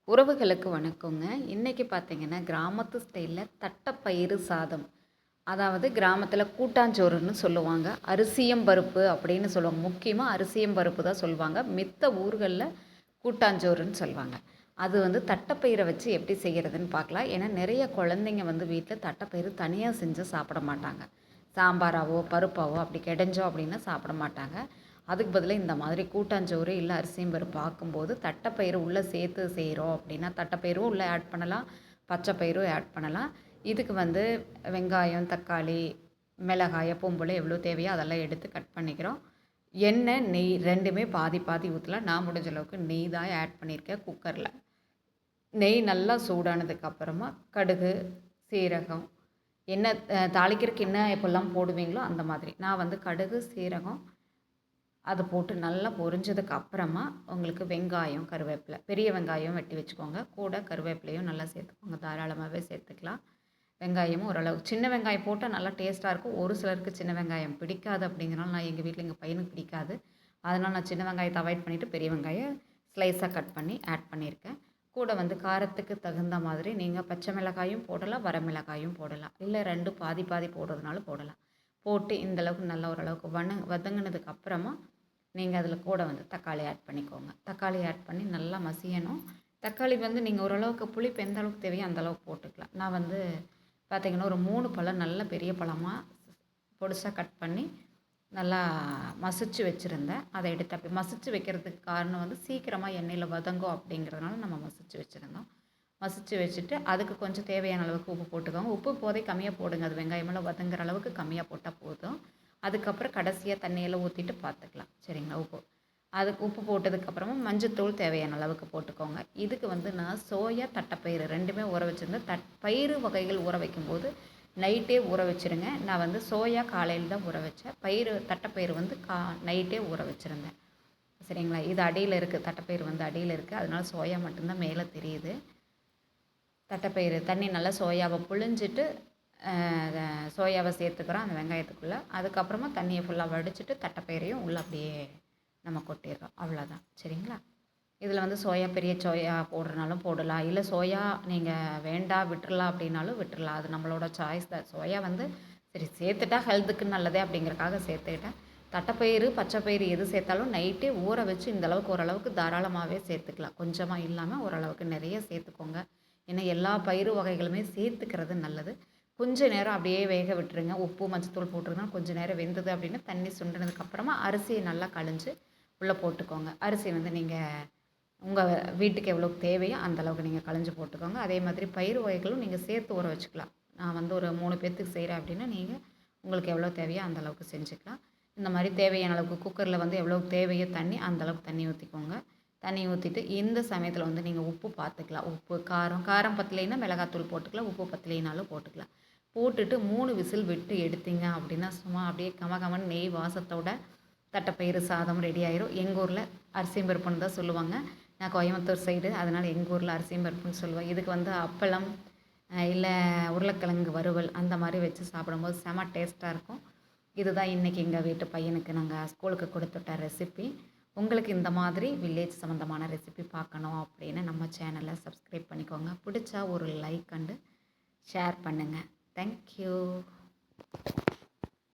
உறவுகளுக்கு வணக்கங்க. இன்னைக்கு பார்த்தீங்கன்னா, கிராமத்து ஸ்டைல்ல தட்டப்பயிறு சாதம். அதாவது கிராமத்தில கூட்டாஞ்சோறுன்னு சொல்லுவாங்க. அரிசியம்பருப்பு அப்படின்னு சொல்லுவாங்க. முக்கியமா அரிசியம்பருப்பு தான் சொல்லுவாங்க. மித்த ஊர்கள்ல கூட்டாஞ்சோறுன்னு சொல்லுவாங்க. அது வந்து தட்டப்பயிரை வச்சு எப்படி செய்கிறதுன்னு பார்க்கலாம். ஏன்னா நிறைய குழந்தைங்க வந்து வீட்ல தட்டப்பயிறு தனியா செஞ்சு சாப்பிட மாட்டாங்க. சாம்பாராவோ, பருப்பாவோ அப்படி கிடைஞ்சோம் அப்படின்னா சாப்பிட மாட்டாங்க. அதுக்கு பதிலா இந்த மாதிரி கூட்டாஞ்சோறு இல்ல அரிசியும் பருப்பு ஆக்கும்போது தட்டைப்பயிறு உள்ளே சேர்த்து செய்கிறோம் அப்படின்னா தட்டைப்பயிரும் உள்ளே ஆட் பண்ணலாம், பச்சை பயிரும் ஆட் பண்ணலாம். இதுக்கு வந்து வெங்காயம், தக்காளி, மிளகாய் எப்பவும் போல எவ்வளோ தேவையோ அதெல்லாம் எடுத்து கட் பண்ணிக்கிறோம். எண்ணெய், நெய் 2மே பாதி பாதி ஊற்றலாம். நான் முடிஞ்ச அளவுக்கு நெய் தான் ஆட் பண்ணியிருக்கேன் குக்கரில். நெய் நல்லா சூடானதுக்கு அப்புறமா கடுகு, சீரகம், எண்ணெய் தாளிக்கிறதுக்கு என்ன எப்போல்லாம் போடுவீங்களோ அந்த மாதிரி. நான் வந்து கடுகு, சீரகம் அதை போட்டு நல்லா பொரிஞ்சதுக்கு அப்புறமா உங்களுக்கு வெங்காயம், கருவேப்பிலை, பெரிய வெங்காயம் வெட்டி வச்சுக்கோங்க. கூட கருவேப்பிலையும் நல்லா சேர்த்துக்கோங்க. தாராளமாகவே சேர்த்துக்கலாம். வெங்காயமும் ஓரளவு சின்ன வெங்காயம் போட்டால் நல்லா டேஸ்ட்டாக இருக்கும். ஒரு சிலருக்கு சின்ன வெங்காயம் பிடிக்காது அப்படிங்கிறனால நான் எங்கள் வீட்டில் எங்கள் பையனுக்கு பிடிக்காது. அதனால் நான் சின்ன வெங்காயத்தை அவாய்ட் பண்ணிவிட்டு பெரிய வெங்காயம் ஸ்லைஸாக கட் பண்ணி ஆட் பண்ணியிருக்கேன். கூட வந்து காரத்துக்கு தகுந்த மாதிரி நீங்கள் பச்சை மிளகாயும் போடலாம், வரமிளகாயும் போடலாம். இல்லை 2 பாதி பாதி போடுறதுனாலும் போடலாம். போட்டு இந்தளவுக்கு நல்லா ஓரளவுக்கு வதங்கினதுக்கு அப்புறமா நீங்கள் அதில் கூட வந்து தக்காளி ஆட் பண்ணிக்கோங்க. தக்காளி ஆட் பண்ணி நல்லா மசியணும். தக்காளி வந்து நீங்கள் ஓரளவுக்கு புளிப்பு எந்த அளவுக்கு தேவையோ அந்த அளவுக்கு போட்டுக்கலாம். நான் வந்து பார்த்திங்கன்னா ஒரு 3 பழம் நல்ல பெரிய பழமாக பொடிசாக கட் பண்ணி நல்லா மசிச்சு வச்சுருந்தேன். அதை எடுத்து அப்படி மசிச்சு வைக்கிறதுக்கு காரணம் வந்து சீக்கிரமாக எண்ணெயில் வதங்கும் அப்படிங்கிறதுனால நம்ம மசிச்சு வச்சுருந்தோம். மசிச்சு வச்சுட்டு அதுக்கு கொஞ்சம் தேவையான அளவுக்கு உப்பு போட்டுக்கோங்க. உப்பு இப்போதைக்கு கம்மியாக போடுங்க. அது வெங்காயமெல்லாம் வதங்குற அளவுக்கு கம்மியாக போட்டால் போதும். அதுக்கப்புறம் கடைசியாக தண்ணியெல்லாம் ஊற்றிட்டு பார்த்துக்கலாம். சரிங்களா? அதுக்கு உப்பு போட்டதுக்கப்புறமா மஞ்சத்தூள் தேவையான அளவுக்கு போட்டுக்கோங்க. இதுக்கு வந்து நான் சோயா, தட்டைப்பயிறு 2மே ஊற வச்சுருந்தேன். பயிறு வகைகள் ஊற வைக்கும்போது நைட்டே ஊற வச்சுருங்க. நான் வந்து சோயா காலையில் தான் ஊற வச்சேன். தட்டைப்பயிறு வந்து நைட்டே ஊற வச்சுருந்தேன். சரிங்களா? இது அடியில் இருக்குது. தட்டைப்பயிறு வந்து அடியில் இருக்குது. அதனால சோயா மட்டும்தான் மேலே தெரியுது. தட்டைப்பயிறு தண்ணி நல்லா சோயாவை புழிஞ்சிட்டு சோயாவை சேர்த்துக்கிறோம் அந்த வெங்காயத்துக்குள்ளே. அதுக்கப்புறமா தண்ணியை ஃபுல்லாக வடிச்சிட்டு தட்டைப்பயிரையும் உள்ளே அப்படியே நம்ம கொட்டிடுறோம். அவ்வளோதான். சரிங்களா? இதில் வந்து சோயா பெரிய சோயா போடுறனாலும் போடலாம். இல்லை சோயா நீங்கள் வேண்டாம் விட்டுறலாம் அப்படின்னாலும் விட்டுறலாம். அது நம்மளோட சாய்ஸ் தான். சோயா வந்து சரி சேர்த்துட்டா ஹெல்த்துக்கு நல்லதே அப்படிங்கிறக்காக சேர்த்துக்கிட்டேன். தட்டைப்பயிறு, பச்சைப்பயிறு எது சேர்த்தாலும் நைட்டே ஊற வச்சு இந்தளவுக்கு ஓரளவுக்கு தாராளமாகவே சேர்த்துக்கலாம். கொஞ்சமாக இல்லாமல் ஓரளவுக்கு நிறைய சேர்த்துக்கோங்க. ஏன்னா எல்லா பயிறு வகைகளுமே சேர்த்துக்கிறது நல்லது. கொஞ்சம் நேரம் அப்படியே வேக விட்டுருங்க. உப்பு, மஞ்சத்தூள் போட்டிருந்தா கொஞ்சம் நேரம் வெந்தது அப்படின்னா தண்ணி சுண்டினதுக்கப்புறமா அரிசியை நல்லா கழிஞ்சு உள்ளே போட்டுக்கோங்க. அரிசி வந்து நீங்கள் உங்கள் வீட்டுக்கு எவ்வளோ தேவையோ அந்தளவுக்கு நீங்கள் கழிஞ்சு போட்டுக்கோங்க. அதே மாதிரி பயிறு வகைகளும் நீங்கள் சேர்த்து ஊற வச்சுக்கலாம். நான் வந்து ஒரு 3 பேர்த்துக்கு செய்கிறேன் அப்படின்னா நீங்கள் உங்களுக்கு எவ்வளோ தேவையோ அந்தளவுக்கு செஞ்சுக்கலாம். இந்த மாதிரி தேவையான அளவுக்கு குக்கரில் வந்து எவ்வளோ தேவையோ தண்ணி அந்தளவுக்கு தண்ணி ஊற்றிக்கோங்க. தண்ணி ஊற்றிட்டு இந்த சமயத்தில் வந்து நீங்கள் உப்பு பார்த்துக்கலாம். உப்பு, காரம் பத்தலைன்னா மிளகாத்தூள் போட்டுக்கலாம். உப்பு பத்தலைனாலும் போட்டுக்கலாம். போட்டுட்டு 3 விசில் விட்டு எடுத்தீங்க அப்படின்னா சும்மா அப்படியே கமகமன்னு நெய் வாசத்தோட தட்டைப்பயிறு சாதம் ரெடி ஆயிரும். எங்கள் ஊரில் அரிசியும் பருப்புன்னு தான் சொல்லுவாங்க. நான் கோயம்புத்தூர் சைடு, அதனால் எங்கள் ஊரில் அரிசியும் பருப்புன்னு சொல்லுவேன். இதுக்கு வந்து அப்பளம் இல்லை உருளைக்கிழங்கு வறுவல் அந்த மாதிரி வச்சு சாப்பிடும்போது செம டேஸ்ட்டாக இருக்கும். இதுதான் இன்றைக்கி எங்கள் வீட்டு பையனுக்கு நாங்கள் ஸ்கூலுக்கு கொடுத்துட்ட ரெசிபி. உங்களுக்கு இந்த மாதிரி வில்லேஜ் சம்மந்தமான ரெசிபி பார்க்கணும் அப்படின்னு நம்ம சேனலை சப்ஸ்கிரைப் பண்ணிக்கோங்க. பிடிச்சா ஒரு லைக் அண்டு ஷேர் பண்ணுங்கள். Thank you.